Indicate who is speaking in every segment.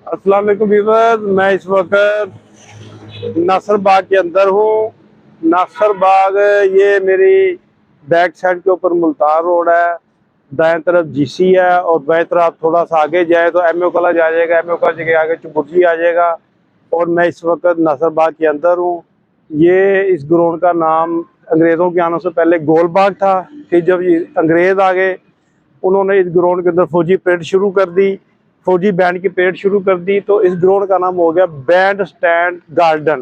Speaker 1: अस्सलाम वालेकुम व्यूअर्स, मैं इस वक्त नासर बाग के अंदर हूँ। नासर बाग ये मेरी बैक साइड के ऊपर मुल्तान रोड है, दाएं तरफ जीसी है और बाएं तरफ थोड़ा सा आगे जाए तो एमओ कॉलेज आ जाएगा। एमओ कॉलेज के आगे चुबुर्जी आ जाएगा और मैं इस वक्त नासर बाग के अंदर हूँ। ये इस ग्राउंड का नाम अंग्रेज़ों के आने से पहले गोल बाग था। फिर जब ये अंग्रेज़ आ गए, उन्होंने इस ग्राउंड के अंदर फौजी परेड शुरू कर दी, फौजी बैंड की परेड शुरू कर दी, तो इस ग्राउंड का नाम हो गया बैंड स्टैंड गार्डन।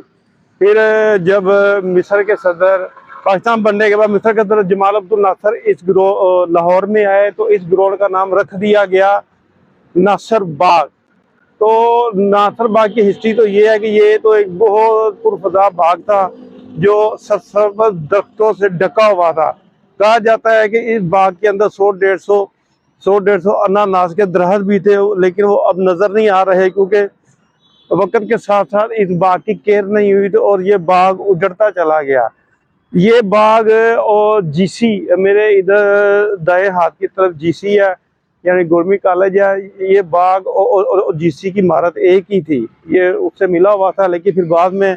Speaker 1: फिर जब मिस्र के सदर पाकिस्तान बनने के बाद मिस्र के सदर जमाल अब्दुल नासर इस लाहौर में आए तो इस ग्राउंड का नाम रख दिया गया नासर बाग। तो नासर बाग की हिस्ट्री तो ये है कि ये तो एक बहुत पुरफजा बाग था जो सरसब्ज़ दरख्तों से ढका हुआ था। कहा जाता है कि इस बाग के अंदर 100-150 अनानास के दरख्त भी थे, लेकिन वो अब नजर नहीं आ रहे क्योंकि वक्त के साथ साथ इस बाग की केयर नहीं हुई थी और ये बाग उजड़ता चला गया। ये बाग और जीसी मेरे इधर दाएं हाथ की तरफ जीसी है, यानी गवर्नमेंट कॉलेज है। ये बाग और जीसी की इमारत एक ही थी, ये उससे मिला हुआ था, लेकिन फिर बाद में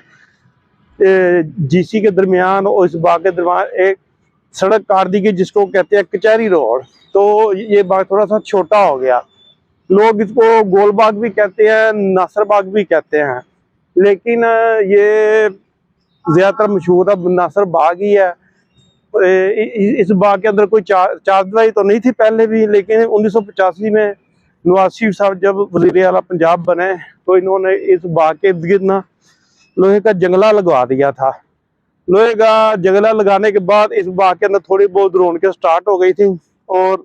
Speaker 1: जीसी के दरमियान और इस बाग के दरमियान एक सड़क काट दी गई जिसको कहते हैं कचहरी रोड। तो ये बाग थोड़ा सा छोटा हो गया। लोग इसको गोल बाग भी कहते हैं, नासर बाग भी कहते हैं, लेकिन ये ज्यादातर मशहूर अब नासर बाग ही है। इस बाग के अंदर कोई चारदीवारी तो नहीं थी पहले भी, लेकिन 1985 में नवाज शरीफ साहब जब वज़ीर आला पंजाब बने तो इन्होंने इस बाग के इर्द गिर्द ना लोहे का जंगला लगवा दिया था। लोहे का जंगला लगाने के बाद इस बाग के अंदर थोड़ी बहुत रौनकें स्टार्ट हो गई थी और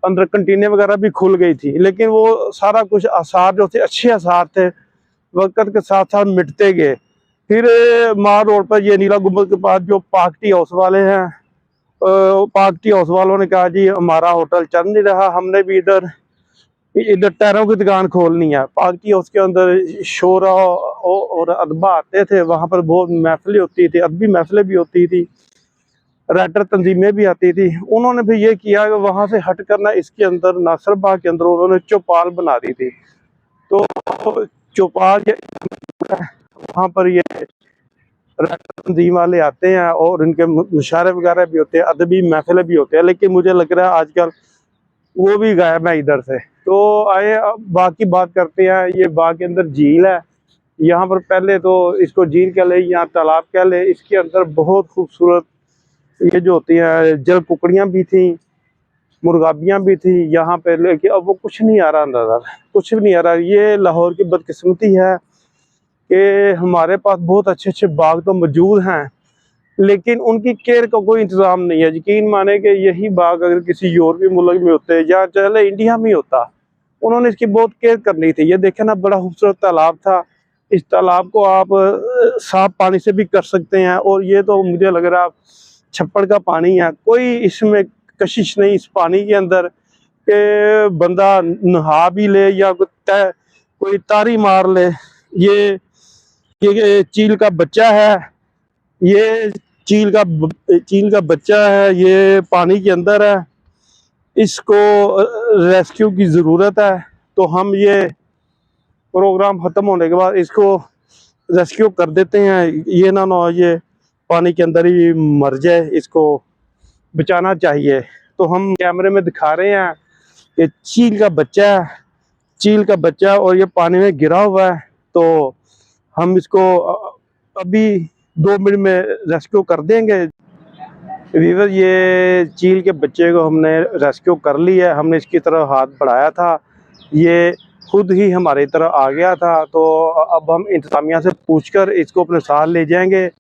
Speaker 1: अंदर कंटीनें वगैरह भी खुल गई थी, लेकिन वो सारा कुछ आसार जो थे अच्छे आसार थे, वक्त के साथ साथ मिटते गए। फिर मार रोड पर ये नीला गुंबद के पास जो पाक टी हाउस वाले हैं, पाक टी हाउस वालों ने कहा जी हमारा होटल चल नहीं रहा, हमने भी इधर इधर टायरों की दुकान खोलनी है। पाक टी हाउस के अंदर शोरा और अदबा आते थे, वहाँ पर बहुत महफिलें होती थी, अदबी महफिलें भी होती थी, राइटर तंजीमें भी आती थी। उन्होंने भी ये किया कि वहाँ से हट करना इसके अंदर नासर बाग के अंदर उन्होंने चौपाल बना दी थी। तो चौपाल वहाँ पर ये राइटर तंजीम वाले आते हैं और इनके मुशायरे वगैरह भी होते हैं, अदबी महफिलें भी होते हैं, लेकिन मुझे लग रहा है आजकल वो भी गायब है इधर से। तो आइए अब बाग की बात करते हैं। ये बाग के अंदर झील है, यहाँ पर पहले तो इसको झील कह ले या तालाब कह ले, इसके अंदर बहुत खूबसूरत ये जो होती हैं जल कुकड़ियाँ भी थी, मुर्गाबियाँ भी थी यहाँ पे, लेकिन अब वो कुछ नहीं आ रहा नजर, कुछ भी नहीं आ रहा। ये लाहौर की बदकिस्मती है कि हमारे पास बहुत अच्छे अच्छे बाग तो मौजूद हैं, लेकिन उनकी केयर का कोई इंतजाम नहीं है। यकीन माने कि यही बाग अगर किसी यूरोपीय मुल्क में होते या चले इंडिया में होता, उन्होंने इसकी बहुत केयर करनी थी। ये देखे ना, बड़ा खूबसूरत तालाब था, इस तालाब को आप साफ पानी से भी कर सकते हैं, और ये तो मुझे लग रहा छप्पड़ का पानी है, कोई इसमें कशिश नहीं इस पानी के अंदर कि बंदा नहा भी ले या कोई तारी मार ले। ये चील का बच्चा है, ये चील का बच्चा है, ये पानी के अंदर है, इसको रेस्क्यू की ज़रूरत है। तो हम ये प्रोग्राम ख़त्म होने के बाद इसको रेस्क्यू कर देते हैं, ये ना हो ये पानी के अंदर ही मर जाए, इसको बचाना चाहिए। तो हम कैमरे में दिखा रहे हैं कि चील का बच्चा है, चील का बच्चा, और ये पानी में गिरा हुआ है। तो हम इसको अभी 2 मिनट में रेस्क्यू कर देंगे। वीवर, ये चील के बच्चे को हमने रेस्क्यू कर लिया है, हमने इसकी तरफ हाथ बढ़ाया था, ये खुद ही हमारी तरफ आ गया था। तो अब हम इंतज़ामिया से पूछकर इसको अपने साथ ले जाएंगे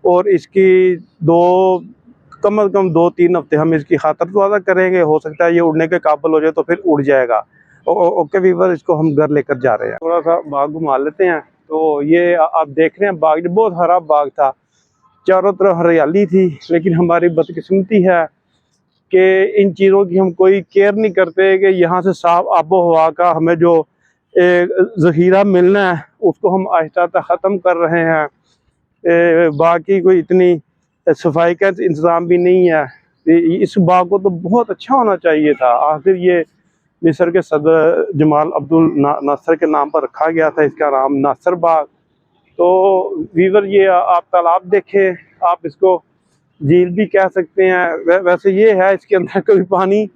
Speaker 1: और इसकी कम से कम 2-3 हफ्ते हम इसकी खातिरदारी करेंगे। हो सकता है ये उड़ने के काबिल हो जाए तो फिर उड़ जाएगा। ओके वीवर, इसको हम घर लेकर जा रहे हैं। थोड़ा सा बाग घुमा लेते हैं। तो ये आप देख रहे हैं बाग, बहुत हरा बाग था, चारों तरफ हरियाली थी, लेकिन हमारी बदकिस्मती है कि इन चीज़ों की हम कोई केयर नहीं करते कि यहाँ से साफ आबो हवा का हमें जो ज़ख़ीरा मिलना है उसको हम आहिस्ता आहिस्ता ख़त्म कर रहे हैं। बाकी कोई इतनी सफाई का इंतज़ाम भी नहीं है। इस बाग को तो बहुत अच्छा होना चाहिए था। आखिर ये मिस्र के सदर जमाल अब्दुल नासर के नाम पर रखा गया था इसका नाम नासर बाग। तो वीवर ये आप तालाब देखें, आप इसको झील भी कह सकते हैं। वैसे ये है, इसके अंदर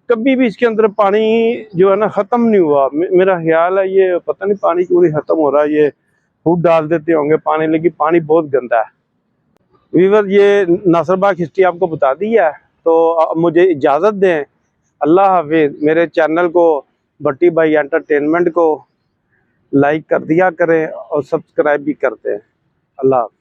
Speaker 1: कभी भी इसके अंदर पानी जो है ना ख़त्म नहीं हुआ। मेरा ख्याल है ये पता नहीं पानी क्यों नहीं ख़त्म हो रहा, ये खुद डाल देते होंगे पानी, लेकिन पानी बहुत गंदा है। वीवर ये नासर बाग हिस्ट्री आपको बता दी है, तो मुझे इजाज़त दें। अल्लाह हाफिज़। मेरे चैनल को भट्टी भाई एंटरटेनमेंट को लाइक कर दिया करें और सब्सक्राइब भी करते हैं। अल्लाह हाफिज़।